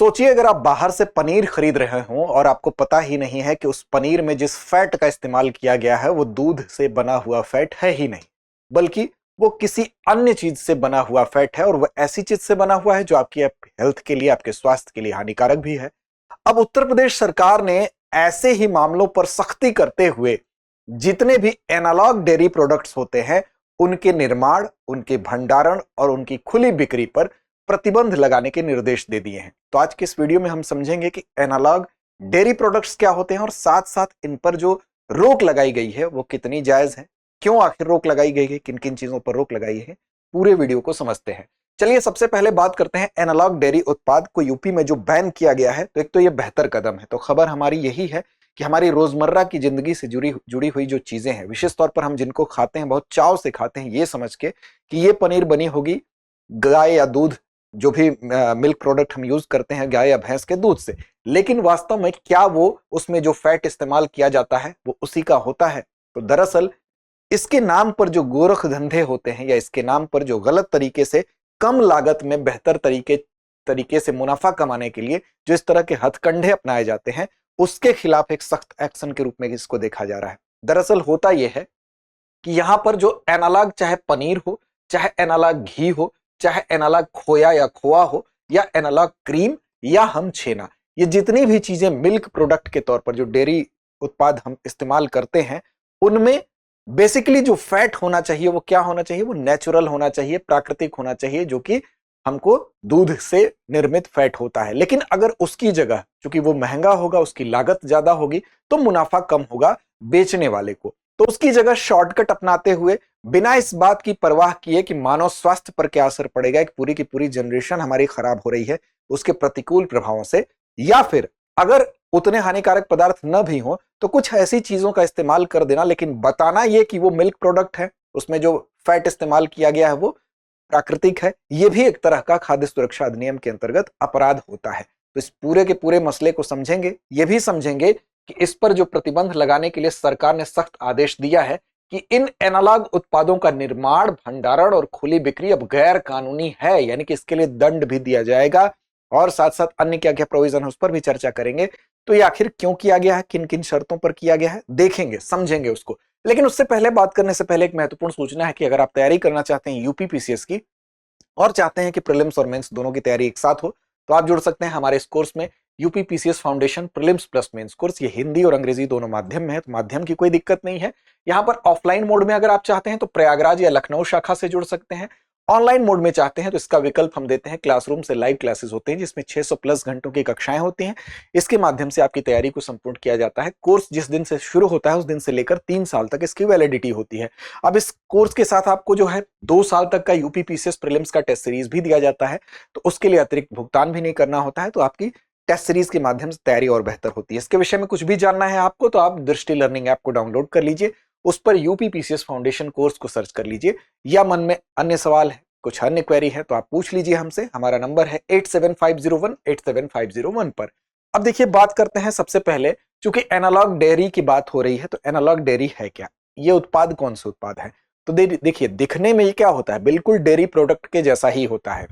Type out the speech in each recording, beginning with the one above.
सोचिए अगर आप बाहर से पनीर खरीद रहे हो और आपको पता ही नहीं है कि उस पनीर में जिस फैट का इस्तेमाल किया गया है वो दूध से बना हुआ फैट है ही नहीं, बल्कि वो किसी अन्य चीज से बना हुआ फैट है और वो ऐसी चीज से बना हुआ है जो आपकी हेल्थ के लिए, आपके स्वास्थ्य के लिए हानिकारक भी है। अब उत्तर प्रदेश सरकार ने ऐसे ही मामलों पर सख्ती करते हुए जितने भी एनालॉग डेयरी प्रोडक्ट्स होते हैं उनके निर्माण, उनके भंडारण और उनकी खुली बिक्री पर प्रतिबंध लगाने के निर्देश दे दिए हैं। तो आज के इस वीडियो में हम समझेंगे कि एनालॉग डेयरी प्रोडक्ट्स क्या होते हैं और साथ साथ इन पर जो रोक लगाई गई है वो कितनी जायज है, क्यों आखिर रोक लगाई गई है, किन किन चीजों पर रोक लगाई है, पूरे वीडियो को समझते हैं। चलिए सबसे पहले बात करते हैं एनालॉग डेयरी उत्पाद को यूपी में जो बैन किया गया है। तो एक तो ये बेहतर कदम है। तो खबर हमारी यही है कि हमारी रोजमर्रा की जिंदगी से जुड़ी हुई जो चीजें हैं, विशेष तौर पर हम जिनको खाते हैं, बहुत चाव से खाते हैं, ये समझ के कि ये पनीर बनी होगी गाय या दूध, जो भी मिल्क प्रोडक्ट हम यूज करते हैं गाय या भैंस के दूध से, लेकिन वास्तव में क्या वो उसमें जो फैट इस्तेमाल किया जाता है वो उसी का होता है? तो दरअसल इसके नाम पर जो गोरख धंधे होते हैं या इसके नाम पर जो गलत तरीके से कम लागत में बेहतर तरीके से मुनाफा कमाने के लिए जो इस तरह के हथकंडे अपनाए जाते हैं, उसके खिलाफ एक सख्त एक्शन के रूप में इसको देखा जा रहा है। दरअसल होता यह है कि यहां पर जो एनालॉग, चाहे पनीर हो, चाहे एनालॉग घी हो, चाहे एनालॉग खोया या खोआ हो, या एनालॉग क्रीम या हम छेना, ये जितनी भी चीजें मिल्क प्रोडक्ट के तौर पर जो डेयरी उत्पाद हम इस्तेमाल करते हैं, उनमें बेसिकली जो फैट होना चाहिए वो क्या होना चाहिए? वो नेचुरल होना चाहिए, प्राकृतिक होना चाहिए, जो कि हमको दूध से निर्मित फैट होता है। लेकिन अगर उसकी जगह, चूंकि वो महंगा होगा, उसकी लागत ज्यादा होगी, तो मुनाफा कम होगा बेचने वाले को, तो उसकी जगह शॉर्टकट अपनाते हुए बिना इस बात की परवाह किए कि मानव स्वास्थ्य पर क्या असर पड़ेगा, एक पूरी की पूरी जनरेशन हमारी खराब हो रही है उसके प्रतिकूल प्रभावों से, या फिर अगर उतने हानिकारक पदार्थ न भी हो तो कुछ ऐसी चीजों का इस्तेमाल कर देना, लेकिन बताना यह कि वो मिल्क प्रोडक्ट है, उसमें जो फैट इस्तेमाल किया गया है वो प्राकृतिक है, यह भी एक तरह का खाद्य सुरक्षा अधिनियम के अंतर्गत अपराध होता है। तो इस पूरे के पूरे मसले को समझेंगे, यह भी समझेंगे कि इस पर जो प्रतिबंध लगाने के लिए सरकार ने सख्त आदेश दिया है कि इन एनालॉग उत्पादों का निर्माण, भंडारण और खुली बिक्री अब गैर कानूनी है, यानी कि इसके लिए दंड भी दिया जाएगा, और साथ साथ अन्य क्या क्या प्रोविजन है उस पर भी चर्चा करेंगे। तो ये आखिर क्यों किया गया है, किन किन शर्तों पर किया गया है, देखेंगे, समझेंगे उसको। लेकिन उससे पहले, बात करने से पहले एक महत्वपूर्ण सूचना है कि अगर आप तैयारी करना चाहते हैं यूपी पीसीएस की और चाहते हैं कि प्रीलिम्स और मेंस दोनों की तैयारी एक साथ हो, तो आप जुड़ सकते हैं हमारे इस कोर्स में, UP PCS foundation prelims plus mains course. ये हिंदी और अंग्रेजी दोनों माध्यम में है, तो माध्यम की कोई दिक्कत नहीं है। यहाँ पर ऑफलाइन मोड में अगर आप चाहते हैं तो प्रयागराज या लखनऊ शाखा से जुड़ सकते हैं। ऑनलाइन मोड में चाहते हैं तो इसका विकल्प हम देते हैं, क्लासरूम से लाइव क्लासेस होते हैं जिसमें 600 प्लस घंटों की कक्षाएं होती हैं। इसके माध्यम से आपकी तैयारी को संपूर्ण किया जाता है। कोर्स जिस दिन से शुरू होता है उस दिन से लेकर 3 साल तक इसकी वैलिडिटी होती है। अब इस कोर्स के साथ आपको जो है 2 साल तक का यूपी पीसीएस प्रीलिम्स का टेस्ट सीरीज भी दिया जाता है, तो उसके लिए अतिरिक्त भुगतान भी नहीं करना होता है। तो आपकी टेस्ट सीरीज के माध्यम से तैयारी और बेहतर होती है। इसके विषय में कुछ भी जानना है आपको तो आप दृष्टि लर्निंग ऐप को डाउनलोड कर लीजिए, उस पर यूपी पीसीएस फाउंडेशन कोर्स को सर्च कर लीजिए, या मन में अन्य सवाल है, कुछ अन्य क्वेरी है तो आप पूछ लीजिए हमसे। हमारा नंबर है 8750187501 पर। अब देखिए, बात करते हैं सबसे पहले, चूंकि एनालॉग डेयरी की बात हो रही है, तो एनालॉग डेयरी है क्या, ये उत्पाद कौन से उत्पाद है? तो देखिए, दिखने में ये क्या होता है, बिल्कुल डेयरी प्रोडक्ट के जैसा ही होता है,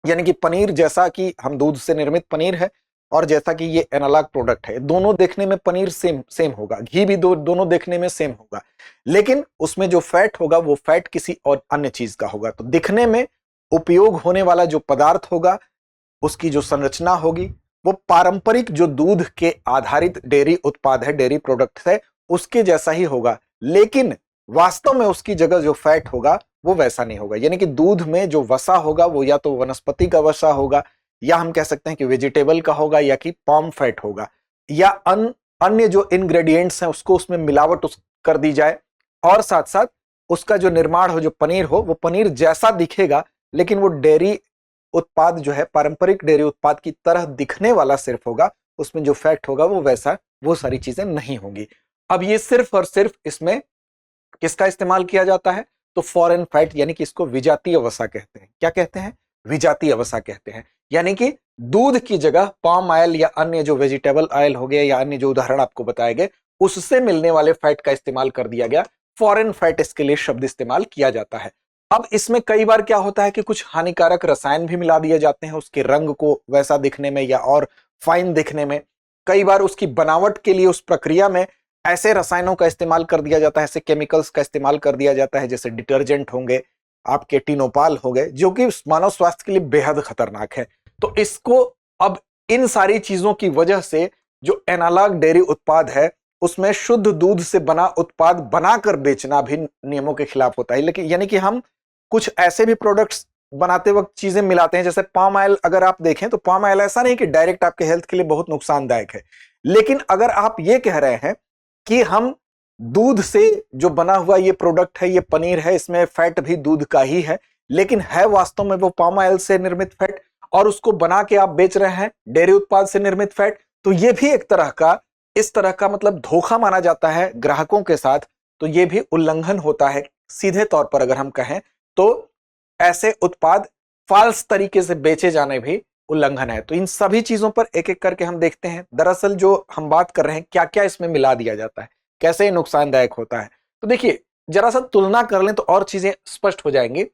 यानी कि पनीर जैसा कि हम दूध से निर्मित पनीर है और जैसा कि ये एनालॉग प्रोडक्ट है, दोनों देखने में पनीर सेम होगा, घी भी दोनों देखने में सेम होगा, लेकिन उसमें जो फैट होगा वो फैट किसी और अन्य चीज का होगा। तो दिखने में उपयोग होने वाला जो पदार्थ होगा, उसकी जो संरचना होगी, वो पारंपरिक जो दूध के आधारित डेयरी उत्पाद है, डेयरी प्रोडक्ट है, उसके जैसा ही होगा, लेकिन वास्तव में उसकी जगह जो फैट होगा वो वैसा नहीं होगा। यानी कि दूध में जो वसा होगा वो या तो वनस्पति का वसा होगा, या हम कह सकते हैं कि वेजिटेबल का होगा, या कि पाम फैट होगा, या अन्य जो इंग्रेडिएंट्स हैं उसको उसमें मिलावट कर दी जाए, और साथ साथ उसका जो निर्माण हो, जो पनीर हो, वो पनीर जैसा दिखेगा, लेकिन वो डेयरी उत्पाद जो है पारंपरिक डेयरी उत्पाद की तरह दिखने वाला सिर्फ होगा, उसमें जो फैट होगा वो वैसा, वो सारी चीजें नहीं होंगी। अब ये सिर्फ और सिर्फ इसमें किसका इस्तेमाल किया जाता है? तो फॉरेन फैट, यानी कि इसको विजातीय वसा कहते हैं। क्या कहते हैं? विजातीय वसा कहते हैं। यानी कि दूध की जगह पाम ऑयल या अन्य जो वेजिटेबल ऑयल हो गया, या अन्य जो उदाहरण आपको बताए गए, उससे मिलने वाले फैट का इस्तेमाल कर दिया गया। फॉरेन फैट इसके लिए शब्द इस्तेमाल किया जाता है। अब इसमें कई बार क्या होता है कि कुछ हानिकारक रसायन भी मिला दिए जाते हैं उसके रंग को वैसा दिखने में या और फाइन दिखने में। कई बार उसकी बनावट के लिए उस प्रक्रिया में ऐसे रसायनों का इस्तेमाल कर दिया जाता है, ऐसे केमिकल्स का इस्तेमाल कर दिया जाता है, जैसे डिटर्जेंट होंगे, आपके टिनोपाल हो गए, जो कि मानव स्वास्थ्य के लिए बेहद खतरनाक है। तो इसको अब इन सारी चीजों की वजह से जो एनालॉग डेयरी उत्पाद है उसमें शुद्ध दूध से बना उत्पाद बनाकर बेचना भी नियमों के खिलाफ होता है। लेकिन यानी कि हम कुछ ऐसे भी प्रोडक्ट्स बनाते वक्त चीजें मिलाते हैं, जैसे पाम ऑयल अगर आप देखें तो पाम ऑयल ऐसा नहीं कि डायरेक्ट आपके हेल्थ के लिए बहुत नुकसानदायक है, लेकिन अगर आप ये कह रहे हैं कि हम दूध से जो बना हुआ ये प्रोडक्ट है, ये पनीर है, इसमें फैट भी दूध का ही है, लेकिन है वास्तव में वो पाम ऑयल से निर्मित फैट और उसको बना के आप बेच रहे हैं डेयरी उत्पाद से निर्मित फैट, तो ये भी एक तरह का इस तरह का मतलब धोखा माना जाता है ग्राहकों के साथ। तो ये भी उल्लंघन होता है। सीधे तौर पर अगर हम कहें तो ऐसे उत्पाद फाल्स तरीके से बेचे जाने भी उल्लंघन है। तो इन सभी चीजों पर एक एक करके हम देखते हैं। दरअसल जो हम बात कर रहे हैं क्या क्या इसमें मिला दिया जाता है, कैसे नुकसानदायक होता है, तो देखिए जरा सा तुलना कर लें तो और चीजें स्पष्ट हो जाएंगी।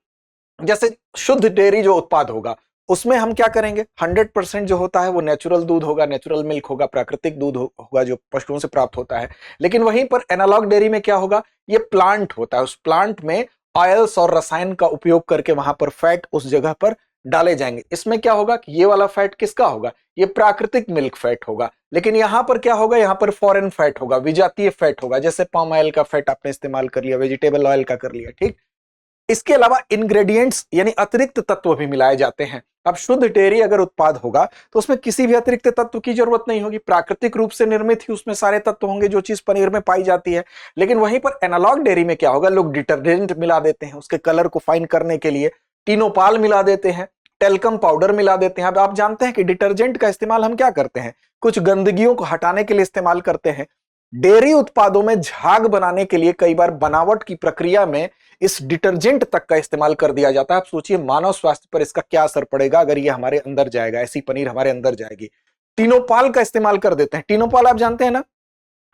जैसे शुद्ध डेयरी जो उत्पाद होगा उसमें हम क्या करेंगे, 100% जो होता है वो नेचुरल दूध होगा, नेचुरल मिल्क होगा, प्राकृतिक दूध होगा जो पशुओं से प्राप्त होता है। लेकिन वहीं पर एनालॉग डेयरी में क्या होगा, ये प्लांट होता है, उस प्लांट में ऑयल्स और रसायन का उपयोग करके वहां पर फैट उस जगह पर डाले जाएंगे। इसमें क्या होगा कि ये वाला फैट किसका होगा, ये प्राकृतिक मिल्क फैट होगा। लेकिन यहां पर क्या होगा, यहां पर फॉरेन फैट होगा, विजातीय फैट होगा, जैसे पाम ऑयल का फैट आपने इस्तेमाल कर लिया, वेजिटेबल ऑयल का कर लिया, ठीक। इसके अलावा इंग्रेडिएंट्स यानी अतिरिक्त तत्व भी मिलाए जाते हैं। अब शुद्ध डेयरी अगर उत्पाद होगा तो उसमें किसी भी अतिरिक्त तत्व की जरूरत नहीं होगी, प्राकृतिक रूप से निर्मित ही उसमें सारे तत्व होंगे जो चीज पनीर में पाई जाती है। लेकिन वहीं पर एनालॉग डेयरी में क्या होगा, लोग डिटर्जेंट मिला देते हैं उसके कलर को फाइन करने के लिए, टिनोपाल मिला देते हैं, टेल्कम पाउडर मिला देते हैं। अब आप जानते हैं कि डिटर्जेंट का इस्तेमाल हम क्या करते हैं, कुछ गंदगियों को हटाने के लिए इस्तेमाल करते हैं। डेयरी उत्पादों में झाग बनाने के लिए कई बार बनावट की प्रक्रिया में इस डिटर्जेंट तक का इस्तेमाल कर दिया जाता है। आप सोचिए मानव स्वास्थ्य पर इसका क्या असर पड़ेगा अगर ये हमारे अंदर जाएगा, ऐसी पनीर हमारे अंदर जाएगी। टिनोपाल का इस्तेमाल कर देते हैं। टिनोपाल आप जानते हैं ना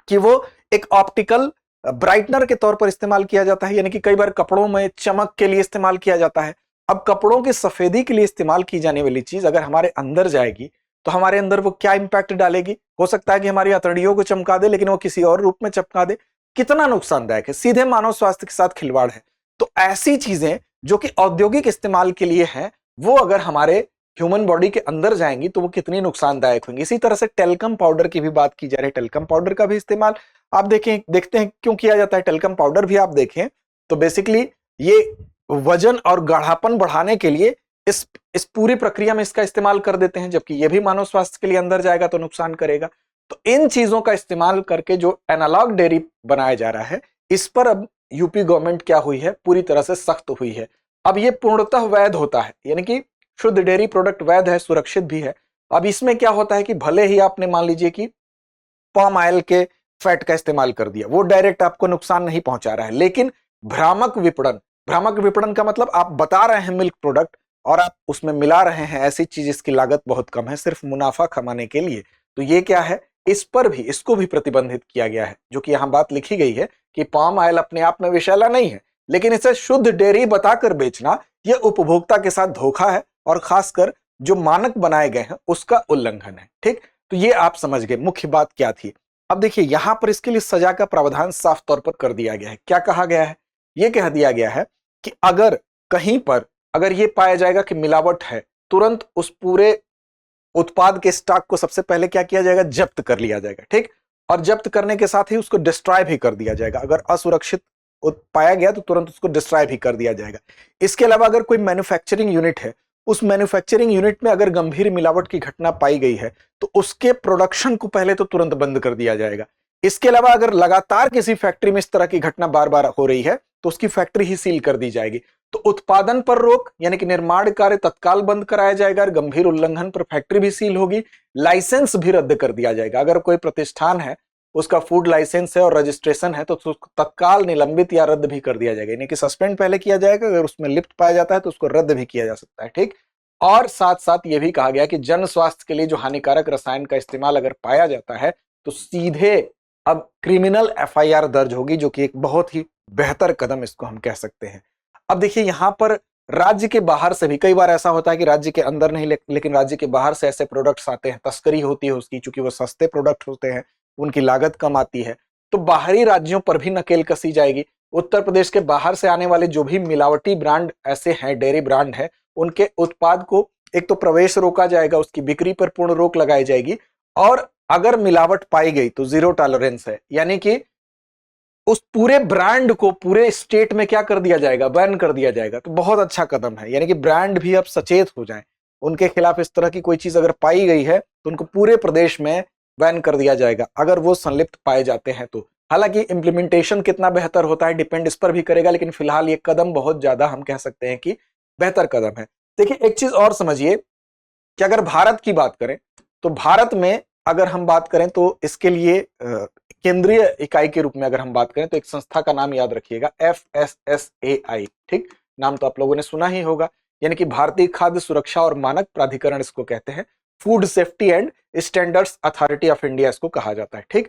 कि वो एक ऑप्टिकल ब्राइटनर के तौर पर इस्तेमाल किया जाता है, यानी कि कई बार कपड़ों में चमक के लिए इस्तेमाल किया जाता है। अब कपड़ों की सफेदी के लिए इस्तेमाल की जाने वाली चीज अगर हमारे अंदर जाएगी तो हमारे अंदर वो क्या इंपैक्ट डालेगी, हो सकता है कि हमारी हथेलियों को चमका दे लेकिन वो किसी और रूप में चमका दे। कितना नुकसानदायक है, सीधे मानव स्वास्थ्य के साथ खिलवाड़ है। तो ऐसी चीजें जो कि औद्योगिक इस्तेमाल के लिए हैं वो अगर हमारे ह्यूमन बॉडी के अंदर जाएंगी तो वो कितनी नुकसानदायक होंगी। इसी तरह से टेल्कम पाउडर की भी बात की जा रही है। टेल्कम पाउडर का भी इस्तेमाल आप देखते हैं क्यों किया जाता है। टेल्कम पाउडर भी आप देखें तो बेसिकली ये वजन और गाढ़ापन बढ़ाने के लिए इस पूरी प्रक्रिया में इसका इस्तेमाल कर देते हैं, जबकि यह भी मानव स्वास्थ्य के लिए अंदर जाएगा तो नुकसान करेगा। तो इन चीजों का इस्तेमाल करके जो एनालॉग डेयरी बनाया जा रहा है इस पर अब यूपी गवर्नमेंट क्या हुई है, पूरी तरह से सख्त हुई है। अब ये पूर्णतः वैध होता है, यानी कि शुद्ध डेयरी प्रोडक्ट वैध है, सुरक्षित भी है। अब इसमें क्या होता है कि भले ही आपने मान लीजिए कि पाम ऑयल के फैट का इस्तेमाल कर दिया, वो डायरेक्ट आपको नुकसान नहीं पहुंचा रहा है, लेकिन भ्रामक विपणन का मतलब आप बता रहे हैं मिल्क प्रोडक्ट और आप उसमें मिला रहे हैं ऐसी चीज जिसकी लागत बहुत कम है सिर्फ मुनाफा कमाने के लिए। तो ये क्या है, इस पर भी इसको भी प्रतिबंधित किया गया है। जो कि यहां बात लिखी गई है कि पाम ऑयल अपने आप में विषैला नहीं है, लेकिन इसे शुद्ध डेयरी बताकर बेचना यह उपभोक्ता के साथ धोखा है और खासकर जो मानक बनाए गए हैं उसका उल्लंघन है। ठीक, तो ये आप समझ गए मुख्य बात क्या थी। अब देखिए यहां पर इसके लिए सजा का प्रावधान साफ तौर पर कर दिया गया है। क्या कहा गया है, यह कह दिया गया है कि अगर कहीं पर अगर ये पाया जाएगा कि मिलावट है, तुरंत उस पूरे उत्पाद के स्टॉक को सबसे पहले क्या किया जाएगा, जब्त कर लिया जाएगा। ठीक, और जब्त करने के साथ ही उसको डिस्ट्रॉय भी कर दिया जाएगा। अगर असुरक्षित पाया गया तो तुरंत उसको डिस्ट्रॉय भी कर दिया जाएगा। इसके अलावा अगर कोई मैन्युफैक्चरिंग यूनिट है, उस मैन्युफैक्चरिंग यूनिट में अगर गंभीर मिलावट की घटना पाई गई है तो उसके प्रोडक्शन को पहले तो तुरंत बंद कर दिया जाएगा। इसके अलावा अगर लगातार किसी फैक्ट्री में इस तरह की घटना बार बार हो रही है तो उसकी फैक्ट्री ही सील कर दी जाएगी। तो उत्पादन पर रोक यानी कि निर्माण कार्य तत्काल बंद कराया जाएगा और गंभीर उल्लंघन पर फैक्ट्री भी सील होगी। लाइसेंस भी रद्द कर दिया जाएगा। अगर कोई प्रतिष्ठान है उसका फूड लाइसेंस है और रजिस्ट्रेशन है तो उसको तत्काल निलंबित या रद्द भी कर दिया जाएगा, यानी कि सस्पेंड पहले किया जाएगा, अगर उसमें लिप्त पाया जाता है तो उसको रद्द भी किया जा सकता है। ठीक, और साथ साथ यह भी कहा गया कि जन स्वास्थ्य के लिए जो हानिकारक रसायन का इस्तेमाल अगर पाया जाता है तो सीधे अब क्रिमिनल एफआईआर दर्ज होगी, जो कि एक बहुत ही बेहतर कदम इसको हम कह सकते हैं। अब देखिए यहां पर राज्य के बाहर से भी कई बार ऐसा होता है कि राज्य के अंदर नहीं लेकिन राज्य के बाहर से ऐसे प्रोडक्ट्स आते हैं, तस्करी होती है उसकी, चूंकि वो सस्ते प्रोडक्ट होते हैं, उनकी लागत कम आती है, तो बाहरी राज्यों पर भी नकेल कसी जाएगी। उत्तर प्रदेश के बाहर से आने वाले जो भी मिलावटी ब्रांड ऐसे हैं, डेयरी ब्रांड है, उनके उत्पाद को एक तो प्रवेश रोका जाएगा, उसकी बिक्री पर पूर्ण रोक लगाई जाएगी, और अगर मिलावट पाई गई तो जीरो टॉलरेंस है, यानी कि उस पूरे ब्रांड को पूरे स्टेट में क्या कर दिया जाएगा, बैन कर दिया जाएगा। तो बहुत अच्छा कदम है, यानी कि ब्रांड भी अब सचेत हो जाए, उनके खिलाफ इस तरह की कोई चीज अगर पाई गई है तो उनको पूरे प्रदेश में बैन कर दिया जाएगा अगर वो संलिप्त पाए जाते हैं तो। हालांकि इंप्लीमेंटेशन कितना बेहतर होता है डिपेंड इस पर भी करेगा, लेकिन फिलहाल ये कदम बहुत ज्यादा हम कह सकते हैं कि बेहतर कदम है। देखिए एक चीज और समझिए कि अगर भारत की बात करें तो भारत में अगर हम बात करें तो इसके लिए केंद्रीय इकाई के रूप में अगर हम बात करें तो एक संस्था का नाम याद रखिएगा, FSSAI। ठीक, नाम तो आप लोगों ने सुना ही होगा, यानी कि भारतीय खाद्य सुरक्षा और मानक प्राधिकरण इसको कहते हैं, food safety and standards authority of India इसको कहा जाता है। ठीक,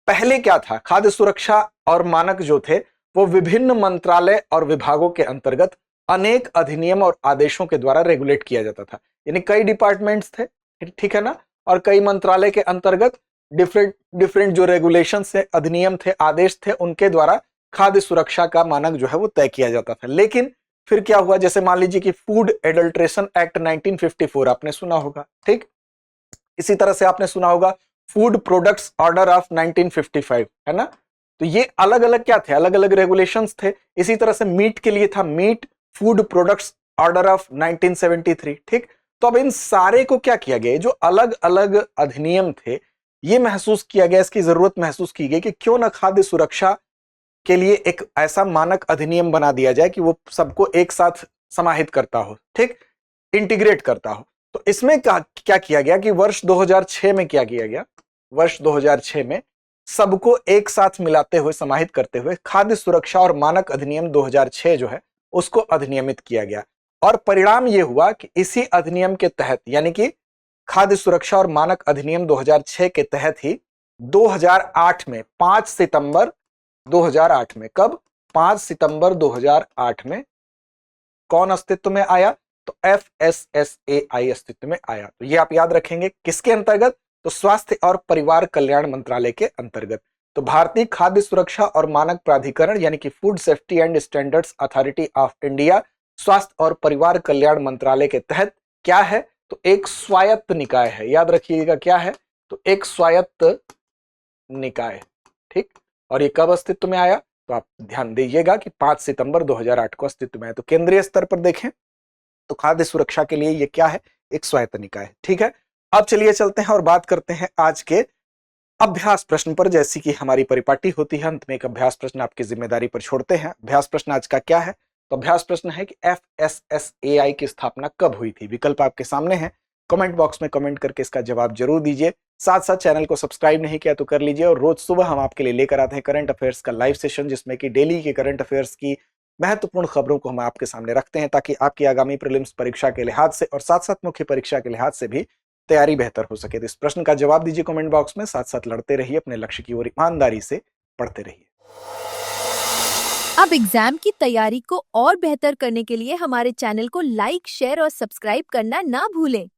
पहले क्या था, खाद्य सुरक्षा और मानक जो थे वो विभिन्न मंत्रालय और विभागों के अंतर्गत अनेक अधिनियम और आदेशों के द्वारा रेगुलेट किया जाता था, यानी कई डिपार्टमेंट्स थे, ठीक है ना, और कई मंत्रालय के अंतर्गत डिफरेंट डिफरेंट जो रेगुलेशन थे, अधिनियम थे, आदेश थे, उनके द्वारा खाद्य सुरक्षा का मानक जो है वो तय किया जाता था। लेकिन फिर क्या हुआ, जैसे मान लीजिए कि फूड एडल्ट्रेशन एक्ट 1954 आपने सुना होगा। ठीक, इसी तरह से आपने सुना होगा फूड प्रोडक्ट्स ऑर्डर ऑफ 1955, है ना। तो ये अलग अलग क्या थे, अलग अलग रेगुलेशंस थे। इसी तरह से मीट के लिए था meat food products order of 1973। ठीक, तो अब इन सारे को क्या किया गया, जो अलग अलग अधिनियम थे, ये महसूस किया गया, इसकी जरूरत महसूस की गई कि क्यों ना खाद्य सुरक्षा के लिए एक ऐसा मानक अधिनियम बना दिया जाए कि वो सबको एक साथ समाहित करता हो, ठीक, इंटीग्रेट करता हो। तो इसमें क्या किया गया कि वर्ष 2006 में क्या किया गया, वर्ष 2006 में सबको एक साथ मिलाते हुए, समाहित करते हुए खाद्य सुरक्षा और मानक अधिनियम 2006 जो है उसको अधिनियमित किया गया। और परिणाम यह हुआ कि इसी अधिनियम के तहत, यानी कि खाद्य सुरक्षा और मानक अधिनियम 2006 के तहत ही 2008 में 5 सितंबर 2008 में, कब, 5 सितंबर 2008 में कौन अस्तित्व में आया, तो FSSAI अस्तित्व में आया। तो ये आप याद रखेंगे किसके अंतर्गत, तो स्वास्थ्य और परिवार कल्याण मंत्रालय के अंतर्गत। तो भारतीय खाद्य सुरक्षा और मानक प्राधिकरण यानी कि food safety and standards authority of India स्वास्थ्य और परिवार कल्याण मंत्रालय के तहत क्या है, तो एक स्वायत्त निकाय है। याद रखिएगा क्या है, तो एक स्वायत्त निकाय। ठीक, और ये कब अस्तित्व में आया, तो आप ध्यान दीजिएगा कि 5 सितंबर 2008 को अस्तित्व में आया। तो केंद्रीय स्तर पर देखें तो खाद्य सुरक्षा के लिए ये क्या है, एक स्वायत्त निकाय। ठीक है, अब चलिए चलते हैं और बात करते हैं आज के अभ्यास प्रश्न पर। जैसी कि हमारी परिपाटी होती है, अंत में एक अभ्यास प्रश्न आपकी जिम्मेदारी पर छोड़ते हैं। अभ्यास प्रश्न आज का क्या है, तो अभ्यास प्रश्न है कि FSSAI की स्थापना कब हुई थी। विकल्प आपके सामने है, कमेंट बॉक्स में कमेंट करके इसका जवाब जरूर दीजिए। साथ साथ चैनल को सब्सक्राइब नहीं किया तो कर लीजिए। और रोज सुबह हम आपके लिए लेकर आते हैं करंट अफेयर्स का लाइव सेशन, जिसमें कि डेली के करंट अफेयर्स की महत्वपूर्ण खबरों को हम आपके सामने रखते हैं, ताकि आपकी आगामी प्रीलिम्स परीक्षा के लिहाज से और साथ साथ मुख्य परीक्षा के लिहाज से भी तैयारी बेहतर हो सके। तो इस प्रश्न का जवाब दीजिए कमेंट बॉक्स में, साथ साथ लड़ते रहिए, अपने लक्ष्य की ओर ईमानदारी से पढ़ते रहिए। अब एग्जाम की तैयारी को और बेहतर करने के लिए हमारे चैनल को लाइक, शेयर और सब्सक्राइब करना ना भूलें।